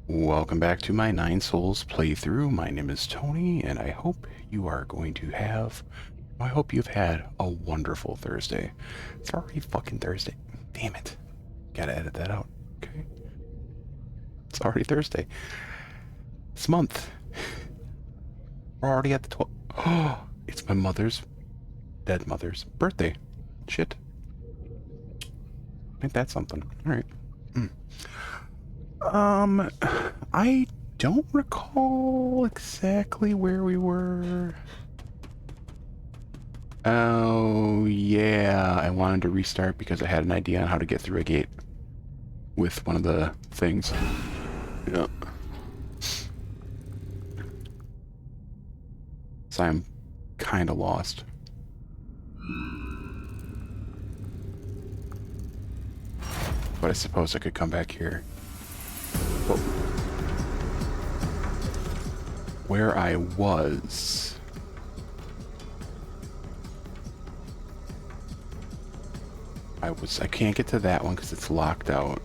Welcome back to my Nine Souls playthrough. My name is Tony, and I hope you are going to have... I hope you've had a wonderful Thursday. It's already fucking Thursday. Damn it. Gotta edit that out. Okay. It's already Thursday. This month. We're already at the 12th. Oh, it's my dead mother's birthday. Shit. Ain't that something? Alright. I don't recall exactly where we were. Oh, yeah. I wanted to restart because I had an idea on how to get through a gate with one of the things. Yeah. So I'm kind of lost. But I suppose I could come back here. Whoa. Where I was... I can't get to that one because it's locked out.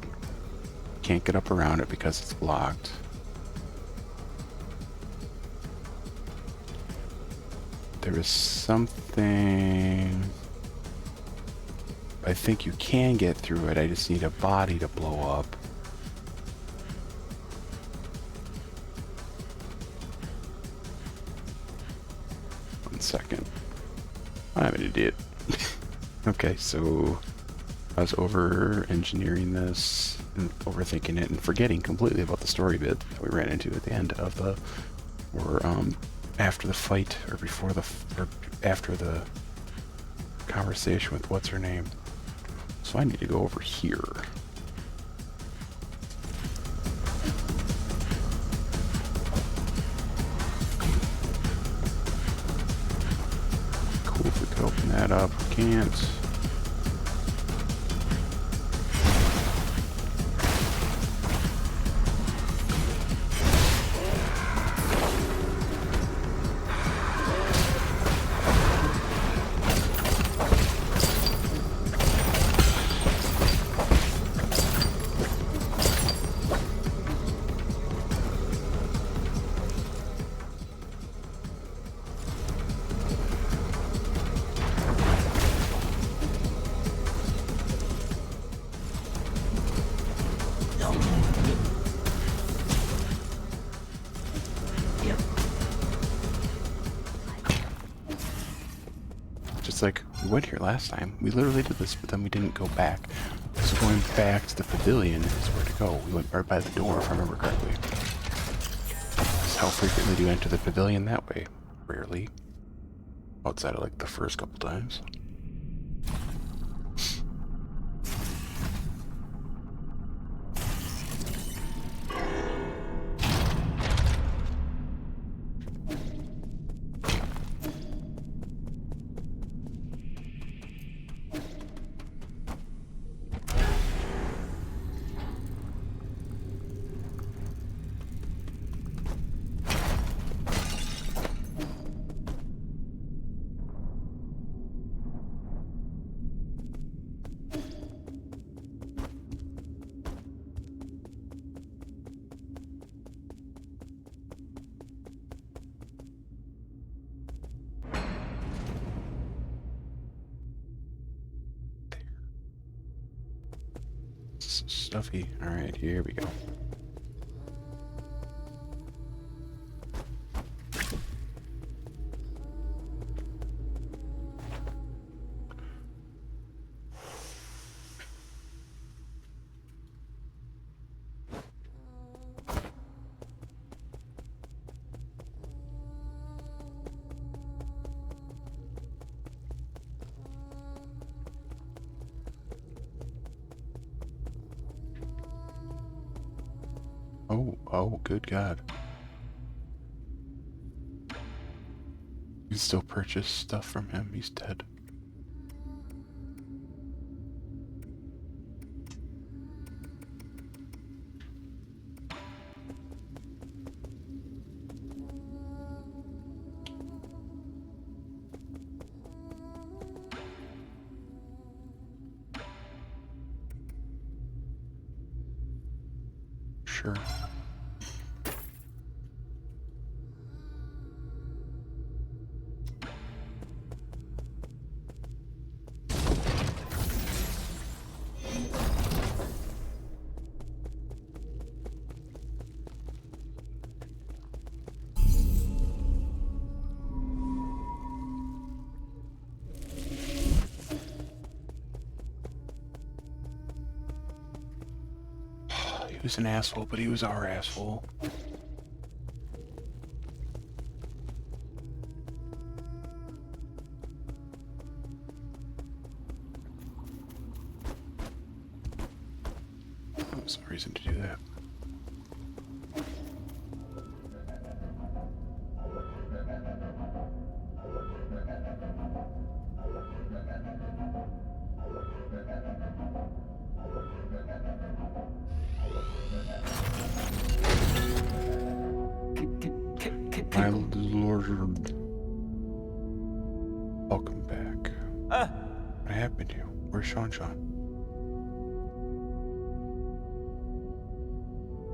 Can't get up around it because it's blocked. There is something... I think you can get through it. I just need a body to blow up. One second. I'm an idiot. Okay, so I was over-engineering this and overthinking it and forgetting completely about the story bit that we ran into at the end of the... or after the fight, or before the... or after the conversation with what's her name. So I need to go over here. Cool if we could open that up. We can't. Like we went here last time. We literally did this, but then we didn't go back. So going back to the pavilion is where to go. We went right by the door, if I remember correctly. How frequently do you enter the pavilion that way? Rarely. Outside of like the first couple times. Stuffy. Alright, here we go. Oh, good God. You can still purchase stuff from him. He's dead. Sure. was an asshole, but he was our asshole. There's no reason to do that. My lord. Welcome back. What happened to you? Where's Sean?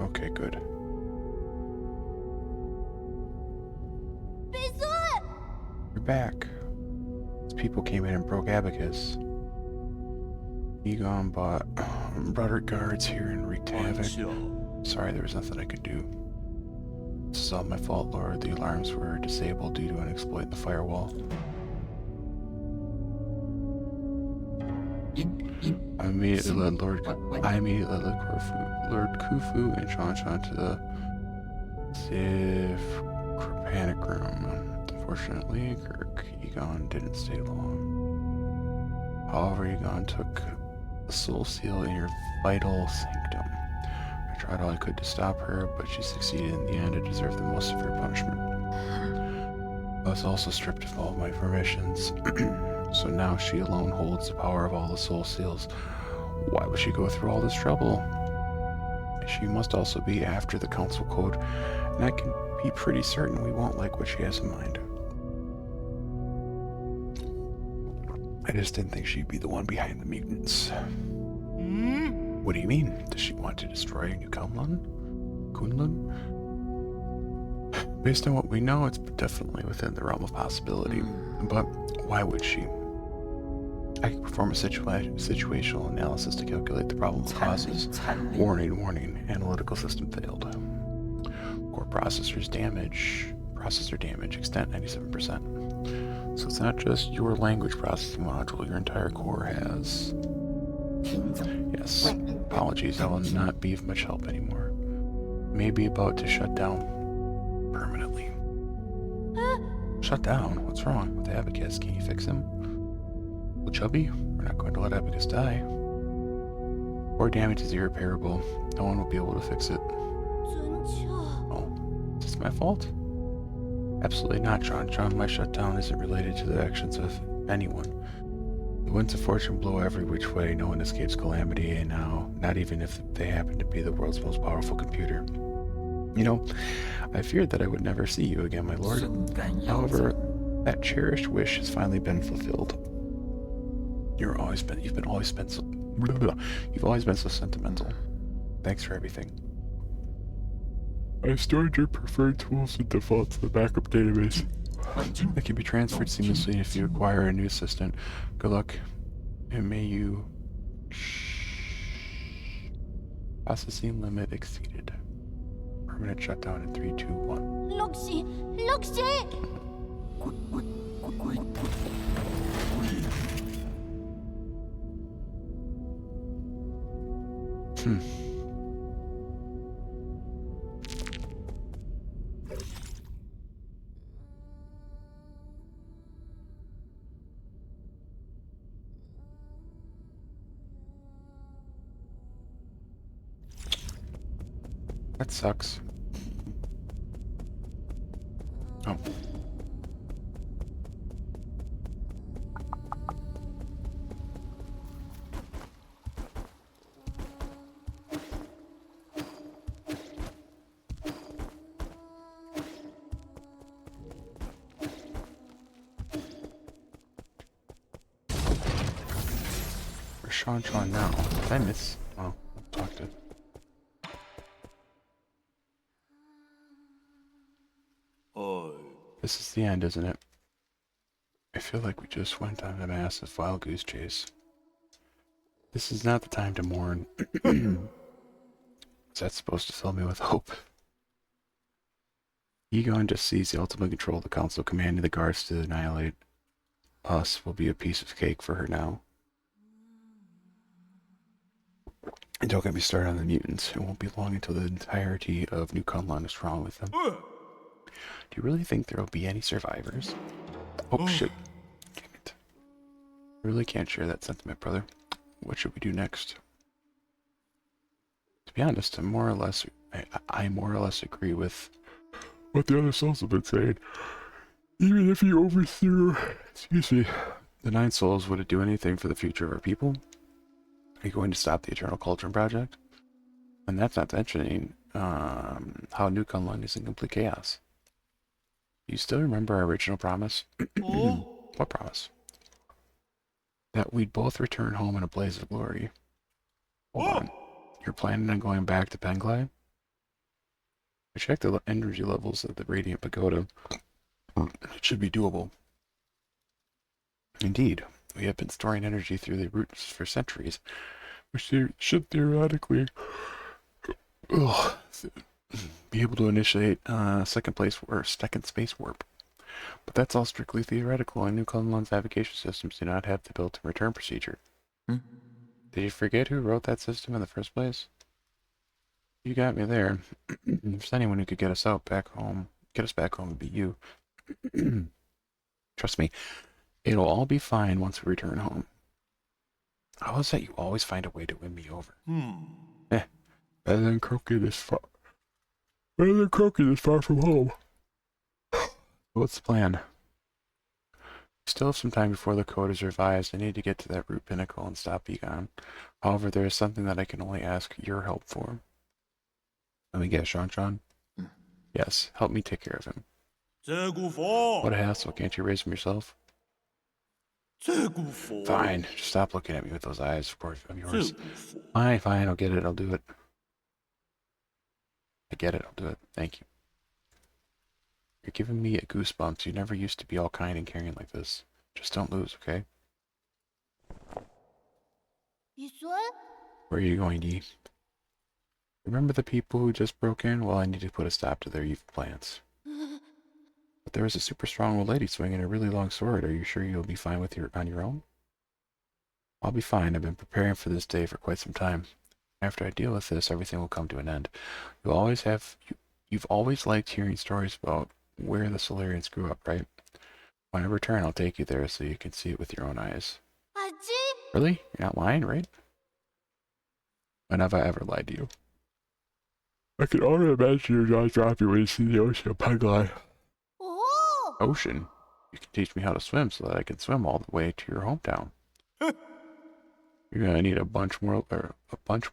Okay, good. You're back. These people came in and broke Abacus. Egon brought her guards here and wreaked havoc. Sorry, there was nothing I could do. This is all my fault, Lord. The alarms were disabled due to an exploit in the firewall. I immediately led Lord Khufu and Shan to the safe panic room. Unfortunately, Egon didn't stay long. However, Egon took the soul seal in your vital sanctum. I tried all I could to stop her, but she succeeded in the end. I deserved the most severe punishment. I was also stripped of all my permissions, so now she alone holds the power of all the soul seals. Why would she go through all this trouble? She must also be after the council code, and I can be pretty certain we won't like what she has in mind. I just didn't think she'd be the one behind the mutants. What do you mean? Does she want to destroy New Kunlun? Based on what we know, it's definitely within the realm of possibility. But why would she? I can perform a situational analysis to calculate the problem causes. Warning, analytical system failed. Core processor damage, extent 97%. So it's not just your language processing module, your entire core has. Yes, apologies, I will not be of much help anymore. Maybe about to shut down permanently. Shut down? What's wrong with Abacus? Can you fix him? Well, Chubby, we're not going to let Abacus die. Core damage is irreparable. No one will be able to fix it. Oh, is this my fault? Absolutely not, John. My shutdown isn't related to the actions of anyone. The winds of fortune blow every which way. No one escapes calamity, and now, not even if they happen to be the world's most powerful computer. You know, I feared that I would never see you again, my lord. However, that cherished wish has finally been fulfilled. You've always been so sentimental. Thanks for everything. I stored your preferred tools and default to the backup database. They can be transferred seamlessly if you acquire a new assistant. Good luck, and may you... Processing limit exceeded. Permanent shutdown in 3, 2, 1. Loxi! That sucks. Oh. Where's Sean now? Did I miss? Oh, I'll talk to. This is the end, isn't it? I feel like we just went on a massive wild goose chase. This is not the time to mourn. Is that supposed to fill me with hope? Egon just sees the ultimate control of the council, commanding the guards to annihilate us will be a piece of cake for her now. And don't get me started on the mutants. It won't be long until the entirety of New Kunlun is wrong with them. Do you really think there will be any survivors? Oh, shit. Damn it. I really can't share that sentiment, brother. What should we do next? To be honest, I more or less agree with what the other souls have been saying. Even if you overthrew, excuse me, the 9 souls, would it do anything for the future of our people? Are you going to stop the Eternal Cauldron Project? And that's not mentioning how New Kunlun is in complete chaos. Do you still remember our original promise? What promise? That we'd both return home in a blaze of glory. Hold on. You're planning on going back to Kdenlive? I checked the energy levels of the Radiant Pagoda. It should be doable. Indeed, we have been storing energy through the roots for centuries, which should theoretically be able to initiate second space warp. But that's all strictly theoretical, and New Kunlun's navigation systems do not have the built-in return procedure. Did you forget who wrote that system in the first place? You got me there. If there's anyone who could get us back home, it'd be you. Trust me, it'll all be fine once we return home. How is that you always find a way to win me over? Better than croaking this far. From home. What's the plan? We still have some time before the code is revised. I need to get to that root pinnacle and stop Egon. However, there is something that I can only ask your help for. Let me guess, Sean? Yes, help me take care of him. What a hassle, can't you raise him yourself? Fine, just stop looking at me with those eyes, of course, of yours. Fine, I'll get it, I'll do it. I get it, I'll do it, thank you. You're giving me a goosebumps. You never used to be all kind and caring like this. Just don't lose, okay? Where are you going, Yi? Remember the people who just broke in? Well, I need to put a stop to their evil plans. But there is a super strong old lady swinging a really long sword. Are you sure you'll be fine on your own? I'll be fine. I've been preparing for this day for quite some time. After I deal with this, everything will come to an end. You've always liked hearing stories about where the Solarians grew up, right? When I return, I'll take you there so you can see it with your own eyes. Really? You're not lying, right? When have I ever lied to you? I can only imagine your jaws dropping when you see the ocean of Kdenlive. Ocean? You can teach me how to swim so that I can swim all the way to your hometown. You're gonna need a bunch more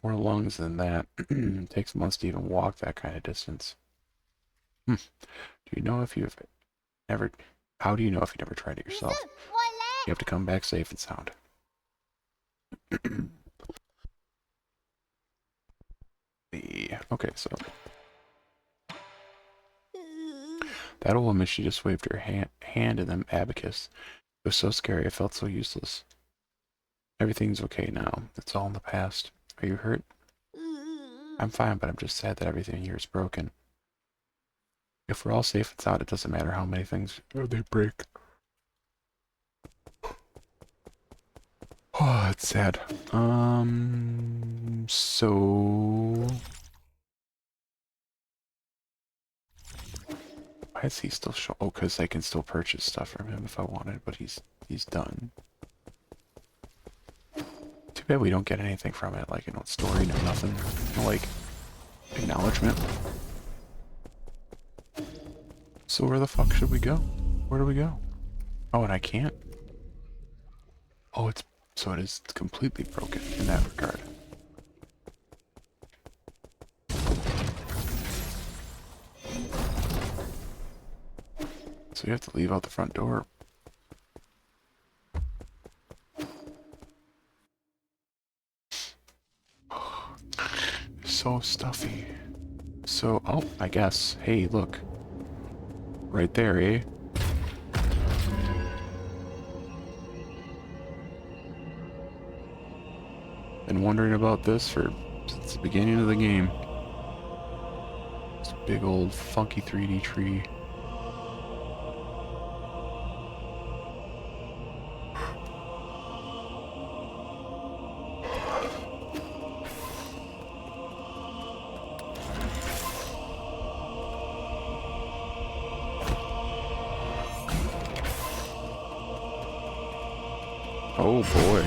lungs than that. It takes months to even walk that kind of distance. Do you know if you've never? How do you know if you never tried it yourself? You have to come back safe and sound. Okay, so that old woman, she just waved her hand in the abacus. It was so scary. I felt so useless. Everything's okay now. It's all in the past. Are you hurt? I'm fine, but I'm just sad that everything here is broken. If we're all safe and sound, it doesn't matter how many things they break. Oh, it's sad. So why is he still show? Oh, because I can still purchase stuff from him if I wanted, but he's done. Too bad we don't get anything from it, like, story, no nothing, no, like, acknowledgement. So where the fuck should we go? Where do we go? Oh, and I can't? Oh, so it is completely broken in that regard. So you have to leave out the front door. So stuffy. So, oh, I guess. Hey, look. Right there, eh? Been wondering about this since the beginning of the game. This big old funky 3D tree. Oh boy.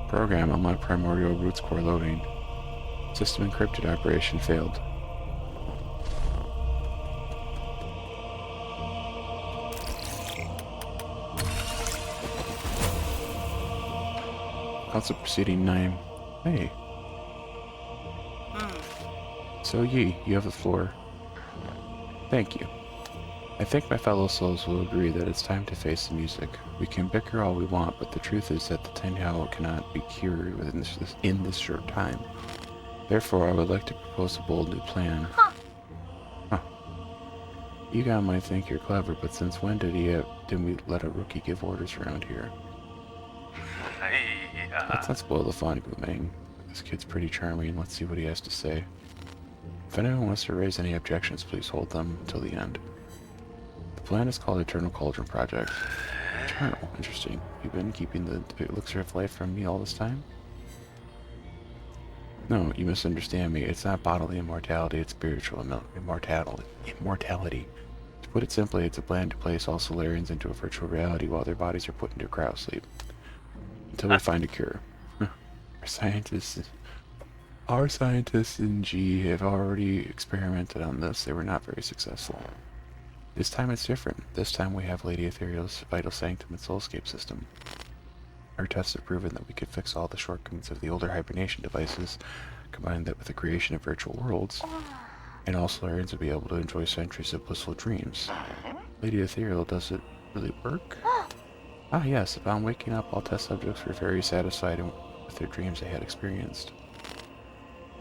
Program on my primordial roots core loading. System encrypted, operation failed. Also proceeding 9. Hey. So Yi, you have the floor. Thank you. I think my fellow souls will agree that it's time to face the music. We can bicker all we want, but the truth is that the Tenhao cannot be cured in this short time. Therefore, I would like to propose a bold new plan. Huh. Egon might think you're clever, but since when did we let a rookie give orders around here? Let's not spoil the fun, Gumeng. This kid's pretty charming. Let's see what he has to say. If anyone wants to raise any objections, please hold them until the end. The plan is called Eternal Cauldron Project. Eternal? Interesting. You've been keeping the elixir of life from me all this time? No, you misunderstand me. It's not bodily immortality, it's spiritual immortality. To put it simply, it's a plan to place all Solarians into a virtual reality while their bodies are put into cryosleep. Until we find a cure. Our scientists in G have already experimented on this. They were not very successful. This time it's different. This time we have Lady Ethereal's Vital Sanctum and Soulscape system. Our tests have proven that we could fix all the shortcomings of the older hibernation devices, combine that with the creation of virtual worlds, and all Solarians will be able to enjoy centuries of blissful dreams. Lady Ethereal, does it really work? Ah yes, upon waking up, all test subjects were very satisfied with their dreams they had experienced.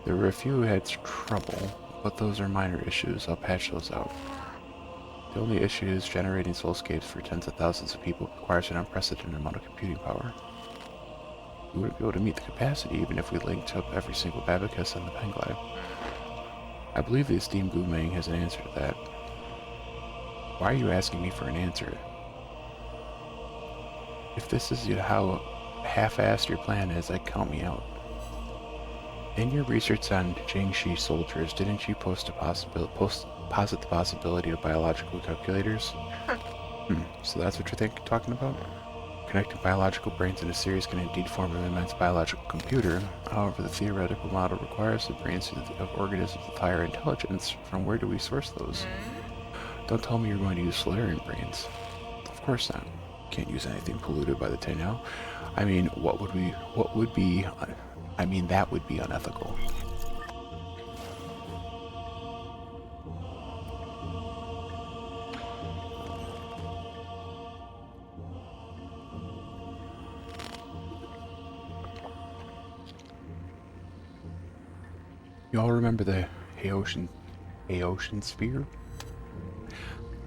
There were a few who had trouble, but those are minor issues. I'll patch those out. The only issue is generating soulscapes for tens of thousands of people requires an unprecedented amount of computing power. We wouldn't be able to meet the capacity even if we linked up every single Babacus on the Kdenlive. I believe the esteemed Gumeng has an answer to that. Why are you asking me for an answer? If this is how half-assed your plan is, I'd count me out. In your research on Jiangxi soldiers, didn't you posit the possibility of biological calculators? So that's what you're talking about? Connecting biological brains in a series can indeed form an immense biological computer. However, the theoretical model requires the brains of organisms with higher intelligence. From where do we source those? Don't tell me you're going to use Solarian brains. Of course not. Can't use anything polluted by the Tenhao. I mean, that would be unethical. You all remember the hZx&si sphere?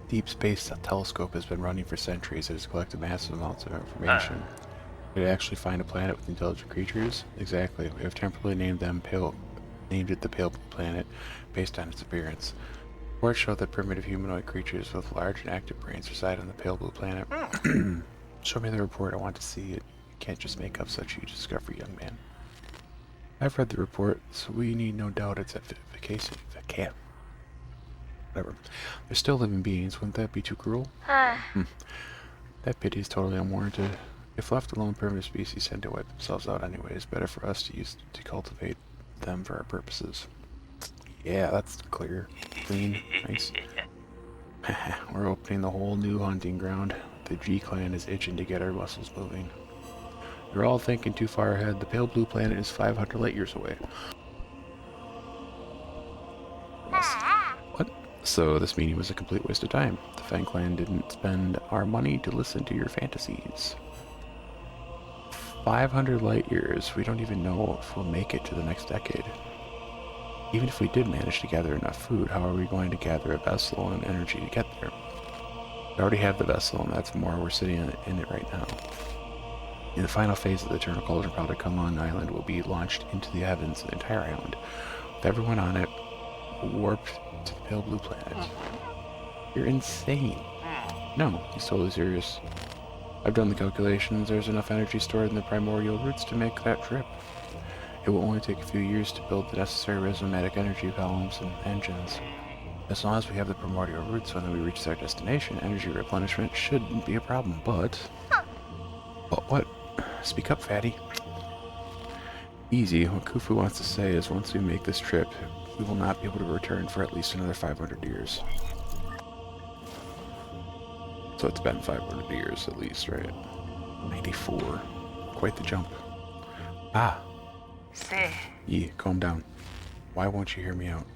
Deep Space Telescope has been running for centuries. It has collected massive amounts of information. Did it actually find a planet with intelligent creatures? Exactly. We have temporarily named it the Pale Blue Planet, based on its appearance. Reports show that primitive humanoid creatures with large and active brains reside on the Pale Blue Planet. Show me the report. I want to see it. You can't just make up such huge discovery, young man. I've read the report, so we need no doubt its efficacy. Whatever. They're still living beings. Wouldn't that be too cruel? That pity is totally unwarranted. If left alone, primitive species tend to wipe themselves out anyways. Better for us to cultivate them for our purposes. Yeah, that's clear. Clean. Nice. We're opening the whole new hunting ground. The G-Clan is itching to get our muscles moving. You're all thinking too far ahead. The Pale Blue Planet is 500 light years away. What? So this meeting was a complete waste of time. The Fang Clan didn't spend our money to listen to your fantasies. 500 light years. We don't even know if we'll make it to the next decade. Even if we did manage to gather enough food, how are we going to gather a vessel and energy to get there? We already have the vessel, and that's more. We're sitting in it right now. In the final phase of the Eternal Cauldron Project, Come On Island will be launched into the heavens, the entire island, with everyone on it warped to the Pale Blue Planet. You're insane. No, he's totally serious. I've done the calculations. There's enough energy stored in the primordial roots to make that trip. It will only take a few years to build the necessary rhizomatic energy columns and engines. As long as we have the primordial roots when we reach our destination, energy replenishment shouldn't be a problem, but... But what? Speak up, fatty. Easy. What Khufu wants to say is once we make this trip, we will not be able to return for at least another 500 years. So it's been 500 years at least, right? 94. Quite the jump. Ah. Say. Yi, calm down. Why won't you hear me out?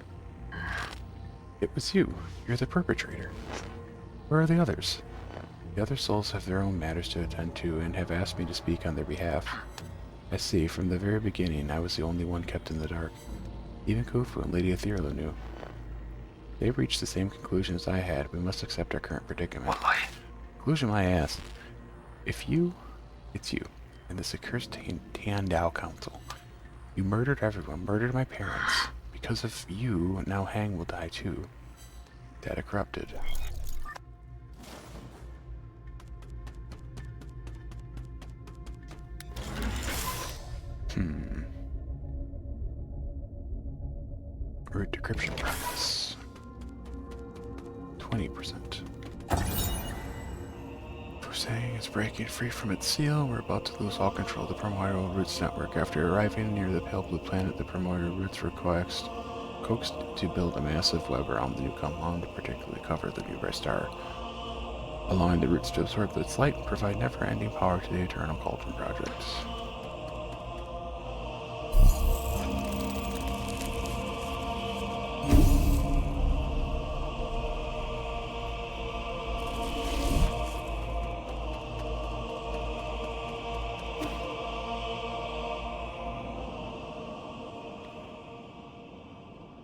It was you. You're the perpetrator. Where are the others? The other souls have their own matters to attend to and have asked me to speak on their behalf. I see, from the very beginning, I was the only one kept in the dark. Even Khufu and Lady Ethereal knew. They reached the same conclusion as I had. We must accept our current predicament. What? Conclusion I asked. If you, it's you, and this accursed Tiandao Council. You murdered everyone, murdered my parents. Because of you, now Hang will die too. Data corrupted. Root decryption progress. 20%. Fusang is breaking free from its seal. We're about to lose all control of the primordial roots network. After arriving near the pale blue planet, the primordial roots were coaxed to build a massive web around the new compound to particularly cover the nearby star, allowing the roots to absorb its light and provide never-ending power to the Eternal Cauldron project.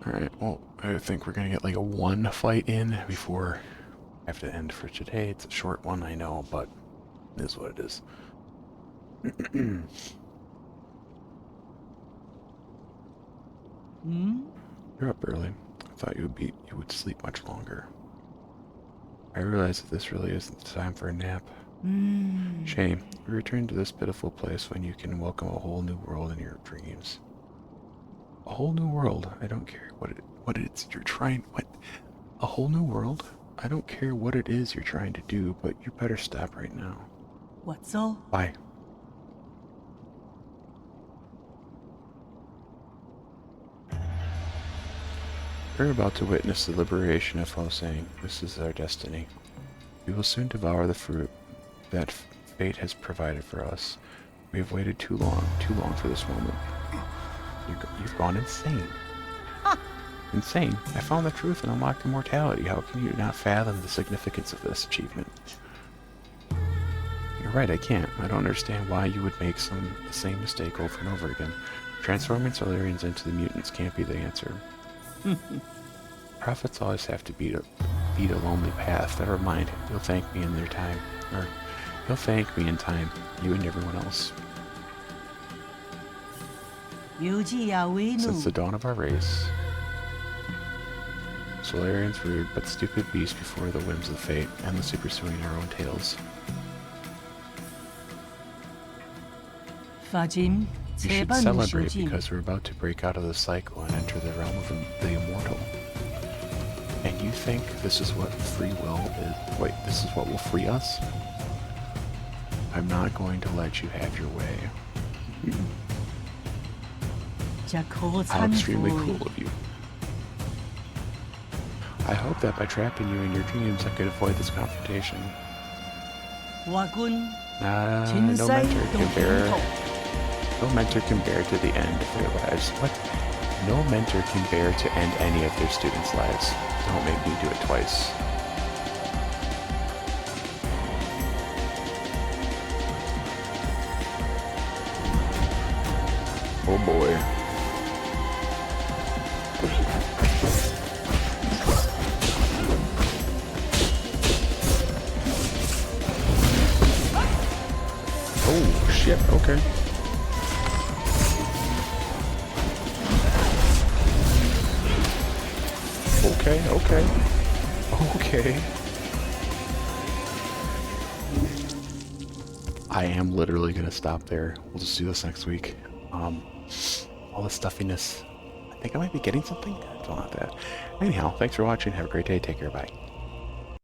Alright, well, I think we're gonna get like a one fight in before I have to end for today. It's a short one, I know, but it is what it is. You're up early. I thought you would sleep much longer. I realize that this really isn't the time for a nap. Shame. We return to this pitiful place when you can welcome a whole new world in your dreams. A whole new world. I don't care what it's you're trying. What? A whole new world? I don't care what it is you're trying to do, but you better stop right now. What's all? Bye. We're about to witness the liberation of Hosang. This is our destiny. We will soon devour the fruit that fate has provided for us. We have waited too long for this moment. You've gone insane. Insane. I found the truth and unlocked immortality. How can you not fathom the significance of this achievement? You're right, I can't. I don't understand why you would make the same mistake over and over again. Transforming Solarians into the mutants can't be the answer. Prophets always have to beat a lonely path. Never mind. You'll thank me in their time. Or, you'll thank me in time. You and everyone else. Since the dawn of our race, Solarians rude but stupid beasts before the whims of fate, endlessly pursuing our own tails. You should celebrate because we're about to break out of the cycle and enter the realm of the immortal. And you think this is what free will is? Wait, this is what will free us? I'm not going to let you have your way. How extremely cool of you. I hope that by trapping you in your dreams I could avoid this confrontation. No mentor can bear to the end of their lives. What? No mentor can bear to end any of their students' lives. Don't make me do it twice. Oh boy. Oh shit, okay. Okay. I am literally gonna stop there. We'll just do this next week. All the stuffiness. think I might be getting something. Something like that. Anyhow, thanks for watching. Have a great day. Take care. Bye.